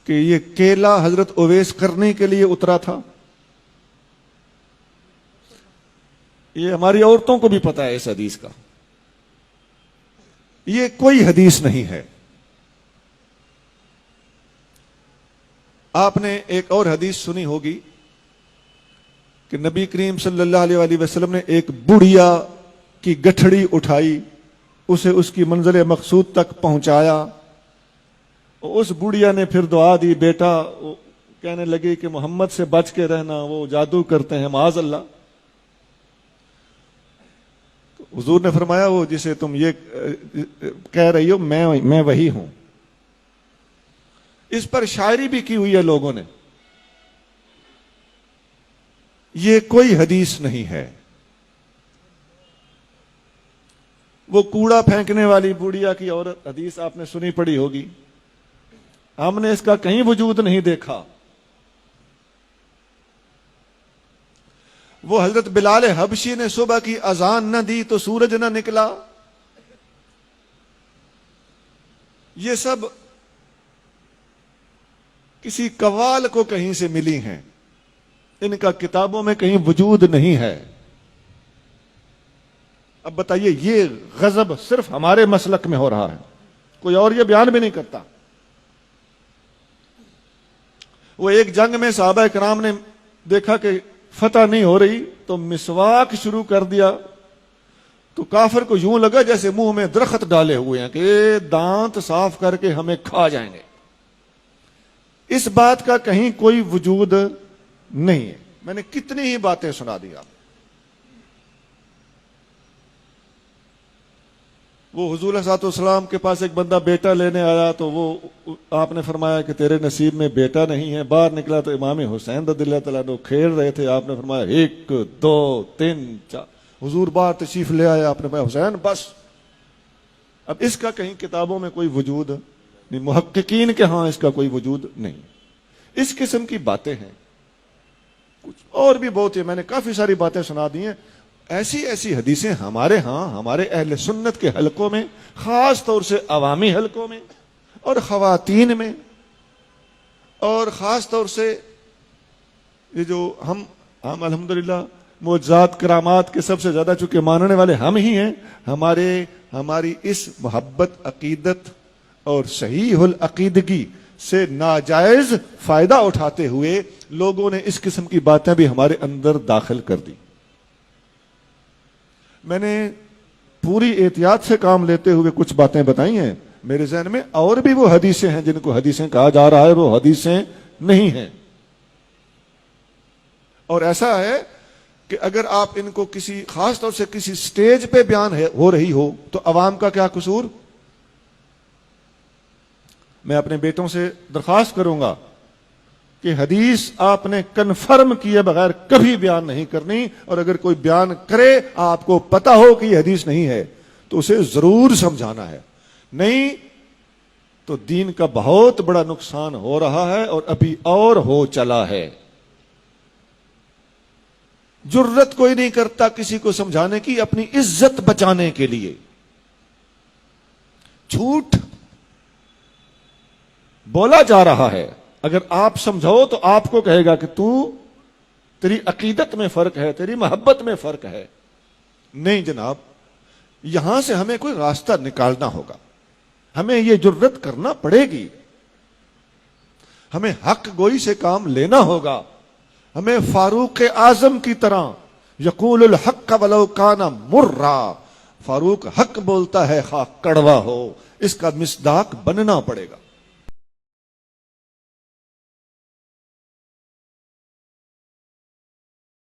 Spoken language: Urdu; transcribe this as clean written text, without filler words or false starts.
کہ یہ کیلا حضرت اویس کرنے کے لیے اترا تھا؟ یہ ہماری عورتوں کو بھی پتا ہے اس حدیث کا. یہ کوئی حدیث نہیں ہے. آپ نے ایک اور حدیث سنی ہوگی کہ نبی کریم صلی اللہ علیہ وآلہ وسلم نے ایک بڑھیا کی گٹھڑی اٹھائی، اسے اس کی منزل مقصود تک پہنچایا. اس بڑھیا نے پھر دعا دی. بیٹا کہنے لگی کہ محمد سے بچ کے رہنا، وہ جادو کرتے ہیں معاذ اللہ. حضور نے فرمایا وہ جسے تم یہ کہہ رہی ہو میں وہی ہوں. اس پر شاعری بھی کی ہوئی ہے لوگوں نے. یہ کوئی حدیث نہیں ہے. وہ کوڑا پھینکنے والی بوڑھیا کی عورت حدیث آپ نے سنی پڑی ہوگی. ہم نے اس کا کہیں وجود نہیں دیکھا. وہ حضرت بلال حبشی نے صبح کی اذان نہ دی تو سورج نہ نکلا. یہ سب کسی قوال کو کہیں سے ملی ہیں. ان کا کتابوں میں کہیں وجود نہیں ہے. اب بتائیے یہ غضب صرف ہمارے مسلک میں ہو رہا ہے، کوئی اور یہ بیان بھی نہیں کرتا. وہ ایک جنگ میں صحابہ کرام نے دیکھا کہ فتح نہیں ہو رہی تو مسواک شروع کر دیا تو کافر کو یوں لگا جیسے منہ میں درخت ڈالے ہوئے ہیں کہ دانت صاف کر کے ہمیں کھا جائیں گے. اس بات کا کہیں کوئی وجود نہیں ہے. میں نے کتنی ہی باتیں سنا دی. وہ حضور صلی اللہ علیہ وسلم کے پاس ایک بندہ بیٹا لینے آیا تو وہ آپ نے فرمایا کہ تیرے نصیب میں بیٹا نہیں ہے. باہر نکلا تو امام حسین رضی اللہ تعالیٰ عنہ کھیل رہے تھے. آپ نے فرمایا 1 2 3 4. حضور باہر تشریف لے آئے. آپ نے فرمایا حسین بس. اب اس کا کہیں کتابوں میں کوئی وجود نہیں، محققین کے ہاں اس کا کوئی وجود نہیں. اس قسم کی باتیں ہیں. کچھ اور بھی بہت ہے، میں نے کافی ساری باتیں سنا دی ہیں. ایسی ایسی حدیثیں ہمارے ہاں ہمارے اہل سنت کے حلقوں میں، خاص طور سے عوامی حلقوں میں اور خواتین میں، اور خاص طور سے یہ جو ہم الحمدللہ معجزات کرامات کے سب سے زیادہ چونکہ ماننے والے ہم ہی ہیں، ہماری اس محبت عقیدت اور صحیح العقیدگی سے ناجائز فائدہ اٹھاتے ہوئے لوگوں نے اس قسم کی باتیں بھی ہمارے اندر داخل کر دی. میں نے پوری احتیاط سے کام لیتے ہوئے کچھ باتیں بتائی ہیں. میرے ذہن میں اور بھی وہ حدیثیں ہیں جن کو حدیثیں کہا جا رہا ہے، وہ حدیثیں نہیں ہیں. اور ایسا ہے کہ اگر آپ ان کو کسی خاص طور سے کسی سٹیج پہ بیان ہو رہی ہو تو عوام کا کیا قصور؟ میں اپنے بیٹوں سے درخواست کروں گا کہ حدیث آپ نے کنفرم کیے بغیر کبھی بیان نہیں کرنی. اور اگر کوئی بیان کرے آپ کو پتا ہو کہ یہ حدیث نہیں ہے تو اسے ضرور سمجھانا ہے. نہیں تو دین کا بہت بڑا نقصان ہو رہا ہے اور ابھی اور ہو چلا ہے. جرت کوئی نہیں کرتا کسی کو سمجھانے کی اپنی عزت بچانے کے لیے. جھوٹ بولا جا رہا ہے، اگر آپ سمجھو تو آپ کو کہے گا کہ تیری عقیدت میں فرق ہے، تیری محبت میں فرق ہے. نہیں جناب، یہاں سے ہمیں کوئی راستہ نکالنا ہوگا. ہمیں یہ جرت کرنا پڑے گی. ہمیں حق گوئی سے کام لینا ہوگا. ہمیں فاروق اعظم کی طرح یقول الحق ولو کان مرا، فاروق حق بولتا ہے خواہ کڑوا ہو، اس کا مصداق بننا پڑے گا.